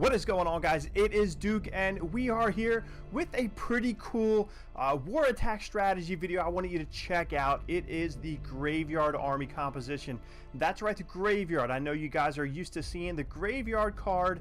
What is going on, guys? It is Duke, and we are here with a pretty cool war attack strategy video I wanted you to check out. It is the Graveyard Army composition. That's right, the Graveyard. I know you guys are used to seeing the Graveyard card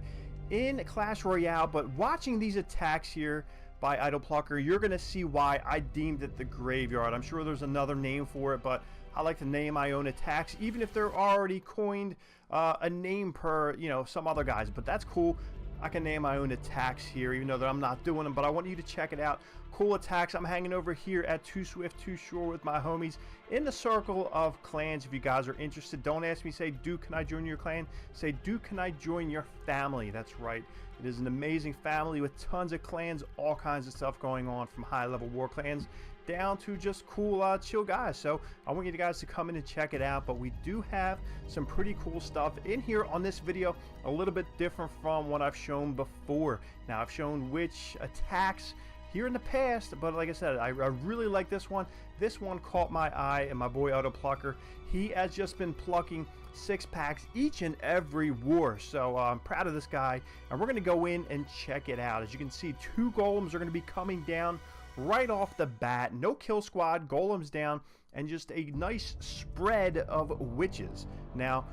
in Clash Royale, but watching these attacks here by Cwl-Ndl-Mlcw-Lwcw, you're going to see why I deemed it the Graveyard. I'm sure there's another name for it, but I like to name my own attacks, even if they're already coined a name per, some other guys. But that's cool. I can name my own attacks here, even though that I'm not doing them, but I want you to check it out. Cool attacks. I'm hanging over here at Too Swift, Too Sure with my homies in the circle of clans. If you guys are interested, don't ask me, say, Duke, can I join your clan? Say, Duke, can I join your family? That's right. It is an amazing family with tons of clans, all kinds of stuff going on, from high-level war clans down to just cool, chill guys. So I want you guys to come in and check it out, but we do have some pretty cool stuff in here on this video, a little bit different from what I've shown before. Now, I've shown which attacks here in the past, but like I said, I really like this one. This one caught my eye, and my boy Cwl-Ndl-Mlcw-Lwcw, he has just been plucking 6-packs each and every war. So I'm proud of this guy, and we're going to go in and check it out. As you can see, 2 golems are going to be coming down right off the bat. No kill squad, golems down, and just a nice spread of witches. Now,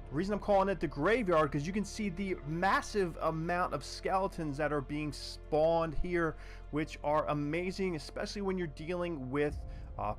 the reason I'm calling it the Graveyard, because you can see the massive amount of skeletons that are being spawned here, which are amazing, especially when you're dealing with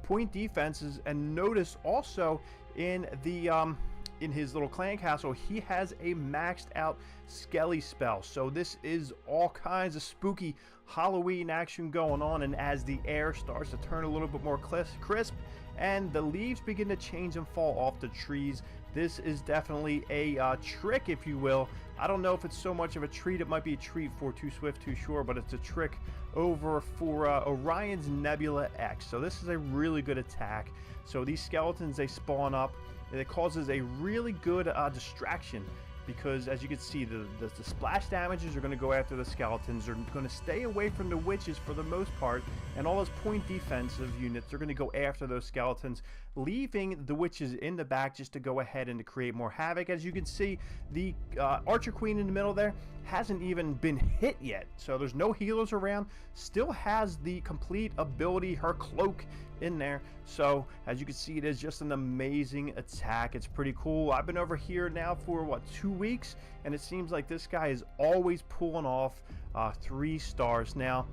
point defenses. And notice also in the in his little clan castle, he has a maxed out Skelly spell. So this is all kinds of spooky Halloween action going on. And as the air starts to turn a little bit more crisp and the leaves begin to change and fall off the trees, this is definitely a trick, if you will. I don't know if it's so much of a treat. It might be a treat for Too Swift, Too Sure, but it's a trick over for Orion's Nebula X. So this is a really good attack. So these skeletons, they spawn up, and it causes a really good distraction, because as you can see, the splash damages are going to go after the skeletons. They're going to stay away from the witches for the most part, and all those point defensive units are going to go after those skeletons, leaving the witches in the back just to go ahead and to create more havoc. As you can see, the Archer Queen in the middle there hasn't even been hit yet, so there's no healers around. Still has the complete ability, her cloak in there. So as you can see, it is just an amazing attack. It's pretty cool. I've been over here now for what, 2 weeks, and it seems like this guy is always pulling off 3 stars. Now,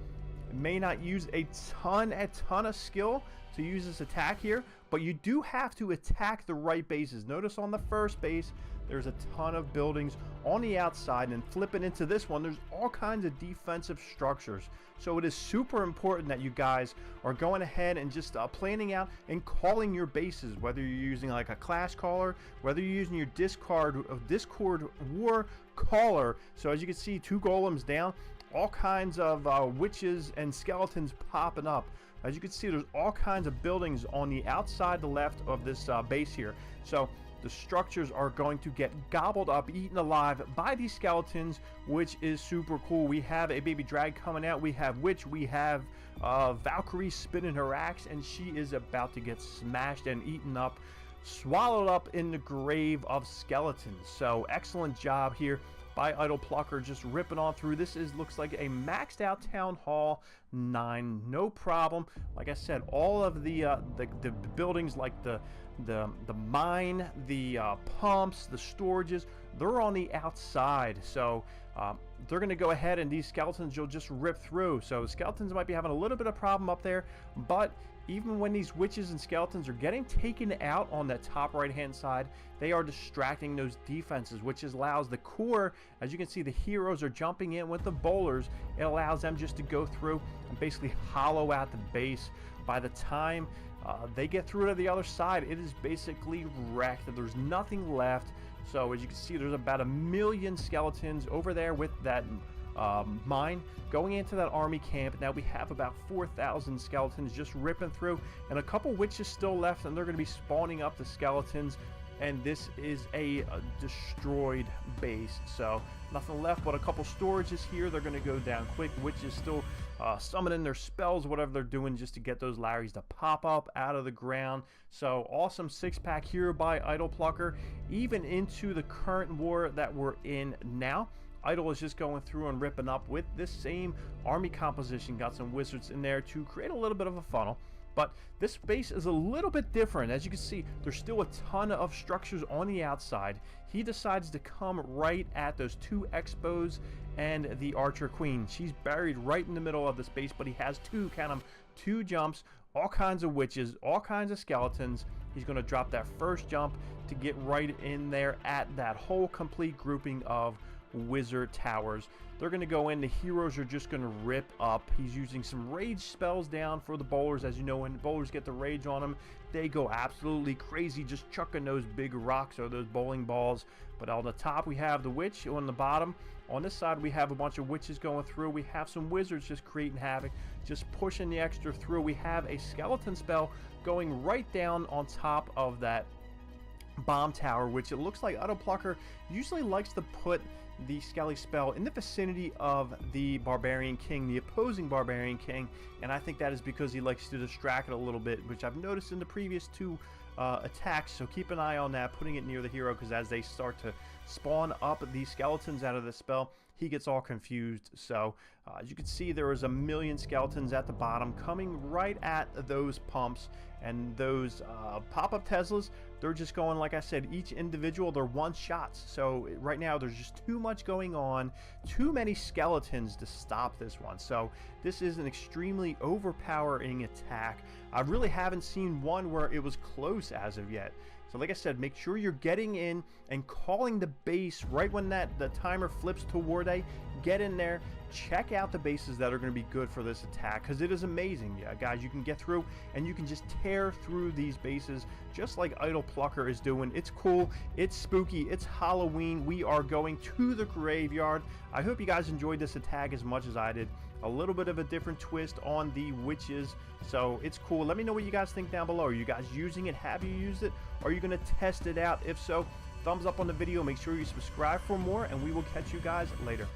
it may not use a ton of skill to use this attack here, but you do have to attack the right bases. Notice on the first base, there's a ton of buildings on the outside, and flipping into this one, there's all kinds of defensive structures. So it is super important that you guys are going ahead and just planning out and calling your bases, whether you're using like a clash caller, whether you're using your Discord war caller. So as you can see, 2 golems down, all kinds of witches and skeletons popping up. As you can see, there's all kinds of buildings on the outside, the left of this base here. So the structures are going to get gobbled up, eaten alive by these skeletons, which is super cool. We have a baby drag coming out. We have witch. We have Valkyrie spinning her axe, and she is about to get smashed and eaten up, swallowed up in the grave of skeletons. So excellent job here by Cwl-Ndl-Mlcw-Lwcw, just ripping on through. This looks like a maxed out Town Hall 9, no problem. Like I said, all of the buildings, like the mine, the pumps, the storages, they're on the outside. So they're going to go ahead, and these skeletons you'll just rip through. So skeletons might be having a little bit of problem up there, but even when these witches and skeletons are getting taken out on that top right hand side, they are distracting those defenses, which allows the core, as you can see, the heroes are jumping in with the bowlers. It allows them just to go through and basically hollow out the base. By the time they get through to the other side, it is basically wrecked. There's nothing left. So as you can see, there's about 1 million skeletons over there with that mine going into that army camp. Now we have about 4,000 skeletons just ripping through, and a couple witches still left, and they're going to be spawning up the skeletons. And this is a destroyed base, so nothing left but a couple storages here. They're going to go down quick. Witches still summoning their spells, whatever they're doing, just to get those Larrys to pop up out of the ground. So awesome 6-pack here by Cwl-Ndl-Mlcw-Lwcw, even into the current war that we're in now. Idle is just going through and ripping up with this same army composition. Got some wizards in there to create a little bit of a funnel. But this base is a little bit different. As you can see, there's still a ton of structures on the outside. He decides to come right at those 2 Expos and the Archer Queen. She's buried right in the middle of the space, but he has 2, count them, 2 jumps, all kinds of witches, all kinds of skeletons. He's going to drop that first jump to get right in there at that whole complete grouping of wizard towers. They're going to go in. The heroes are just going to rip up. He's using some rage spells down for the bowlers. As you know, when the bowlers get the rage on them, they go absolutely crazy, just chucking those big rocks or those bowling balls. But on the top, we have the witch. On the bottom, on this side, we have a bunch of witches going through. We have some wizards just creating havoc, just pushing the extra through. We have a skeleton spell going right down on top of that bomb tower, which it looks like Cwl-Ndl-Mlcw-Lwcw usually likes to put the Skelly spell in the vicinity of the Barbarian King, the opposing Barbarian King, and I think that is because he likes to distract it a little bit, which I've noticed in the previous 2 attacks. So keep an eye on that, putting it near the hero, because as they start to spawn up these skeletons out of the spell, he gets all confused. So as you can see, there is a million skeletons at the bottom coming right at those pumps, and those pop-up Teslas, they're just going, like I said, each individual, they're one shots. So right now there's just too much going on, too many skeletons to stop this one. So this is an extremely overpowering attack. I really haven't seen one where it was close as of yet. So like I said, make sure you're getting in and calling the base right when the timer flips toward A. Get in there, check out the bases that are going to be good for this attack, because it is amazing. Yeah, guys, you can get through and you can just tear through these bases just like Cwl-Ndl-Mlcw-Lwcw is doing. It's cool, it's spooky, it's Halloween. We are going to the graveyard. I hope you guys enjoyed this attack as much as I did. A little bit of a different twist on the witches, so it's cool. Let me know what you guys think down below. Are you guys using it? Have you used it? Are you going to test it out? If so, thumbs up on the video. Make sure you subscribe for more, and we will catch you guys later.